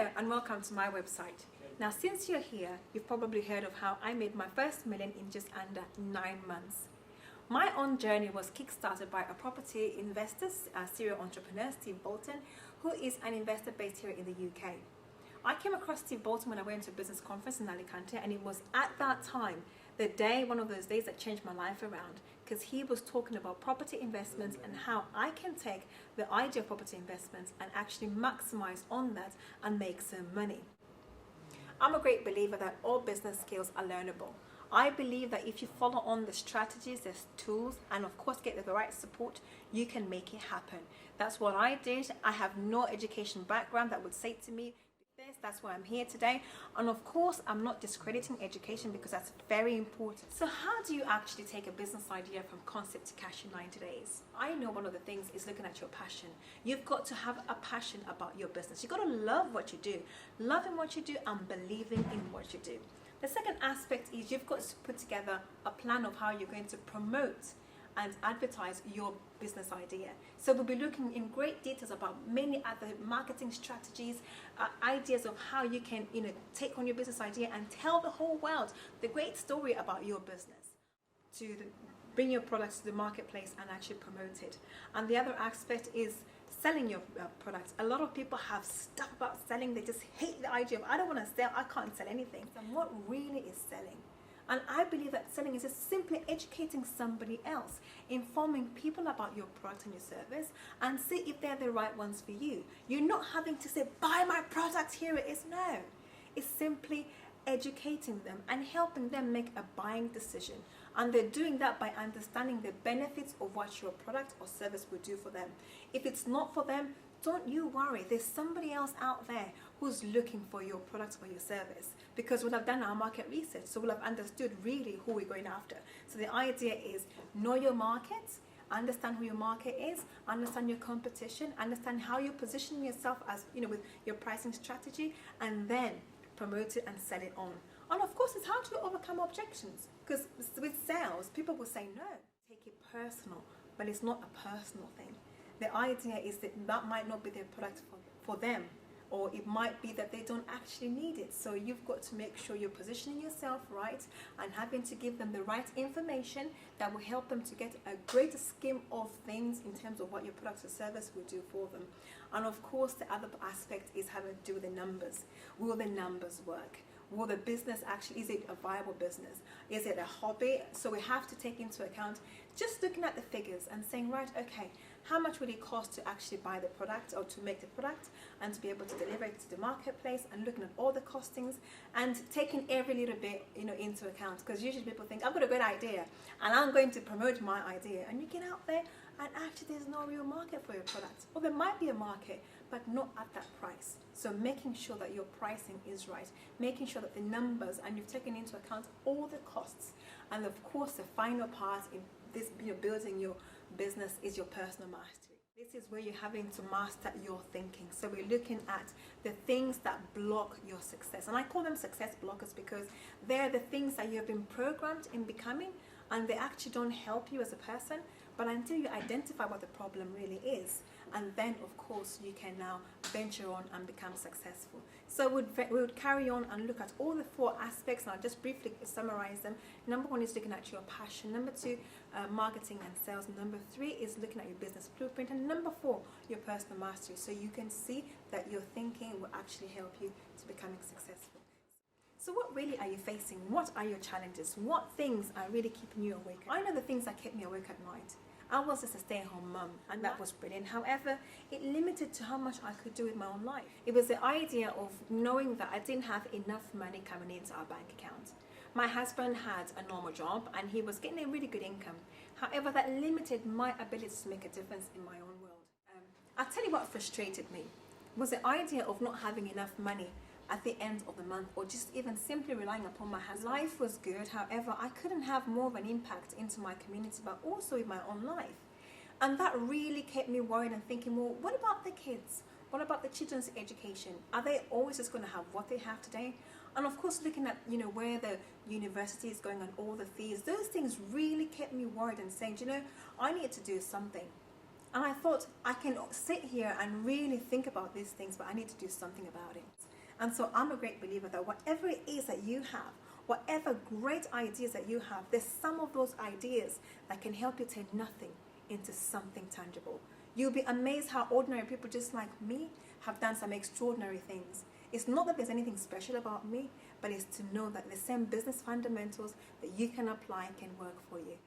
Hello and welcome to my website. Now since you're here, you've probably heard of how I made my first million in just under 9 months. My own journey was kickstarted by a property investor, serial entrepreneur, Steve Bolton, who is an investor based here in the UK. I came across Steve Bolton when I went to a business conference in Alicante, and it was at that time, one of those days that changed my life around, because he was talking about property investments and how I can take the idea of property investments and actually maximize on that and make some money. I'm a great believer that all business skills are learnable. I believe that if you follow on the strategies, there's tools, and of course get the right support, you can make it happen. That's what I did. I have no education background that would say to me, that's why I'm here today. And of course, I'm not discrediting education because that's very important. So how do you actually take a business idea from concept to cash in 90 days? I know one of the things is looking at your passion. You've got to have a passion about your business. You've got to love what you do, loving what you do and believing in what you do. The second aspect is you've got to put together a plan of how you're going to promote and advertise your business idea. So we'll be looking in great details about many other marketing strategies, ideas of how you can take on your business idea and tell the whole world the great story about your business, to bring your products to the marketplace and actually promote it. And the other aspect is selling your products. A lot of people have stuff about selling. They just hate the idea of, I don't want to sell, I can't sell anything. And what really is selling? And I believe that selling is just simply educating somebody else, informing people about your product and your service, and see if they're the right ones for you. You're not having to say, buy my product, here it is. No, it's simply educating them and helping them make a buying decision. And they're doing that by understanding the benefits of what your product or service will do for them. If it's not for them, don't you worry, there's somebody else out there who's looking for your product or your service, because we'll have done our market research, so we'll have understood really who we're going after. So the idea is know your market, understand who your market is, understand your competition, understand how you're positioning yourself as with your pricing strategy, and then promote it and sell it on. And of course, it's how to overcome objections, because with sales, people will say no, take it personal, but it's not a personal thing. The idea is that might not be their product for them, or it might be that they don't actually need it. So you've got to make sure you're positioning yourself right and having to give them the right information that will help them to get a greater scheme of things in terms of what your product or service will do for them. And of course, the other aspect is having to do with the numbers. Will the numbers work? Will the business actually, is it a viable business? Is it a hobby? So we have to take into account just looking at the figures and saying, right, okay, how much would it cost to actually buy the product or to make the product and to be able to deliver it to the marketplace, and looking at all the costings and taking every little bit into account, because usually people think, I've got a great idea and I'm going to promote my idea, and you get out there and actually there's no real market for your product, or there might be a market but not at that price. So making sure that your pricing is right, making sure that the numbers, and you've taken into account all the costs. And of course the final part in this building your business is your personal mastery. This is where you're having to master your thinking. So we're looking at the things that block your success, and I call them success blockers because they're the things that you have been programmed in becoming, and they actually don't help you as a person. But until you identify what the problem really is, and then of course you can now venture on and become successful. So we would carry on and look at all the 4 aspects, and I'll just briefly summarize them. Number 1 is looking at your passion. Number 2, marketing and sales. Number 3 is looking at your business blueprint. And number 4, your personal mastery. So you can see that your thinking will actually help you to becoming successful. So what really are you facing? What are your challenges? What things are really keeping you awake? I know the things that kept me awake at night. I was just a stay-at-home mum, and that was brilliant. However, it limited to how much I could do with my own life. It was the idea of knowing that I didn't have enough money coming into our bank account. My husband had a normal job and he was getting a really good income. However, that limited my ability to make a difference in my own world. I'll tell you what frustrated me was the idea of not having enough money at the end of the month, or just even simply relying upon my husband. Life was good, however, I couldn't have more of an impact into my community, but also in my own life. And that really kept me worried and thinking, well, what about the kids? What about the children's education? Are they always just going to have what they have today? And of course, looking at where the university is going and all the fees, those things really kept me worried and saying, I need to do something. And I thought, I can sit here and really think about these things, but I need to do something about it. And so I'm a great believer that whatever it is that you have, whatever great ideas that you have, there's some of those ideas that can help you turn nothing into something tangible. You'll be amazed how ordinary people just like me have done some extraordinary things. It's not that there's anything special about me, but it's to know that the same business fundamentals that you can apply can work for you.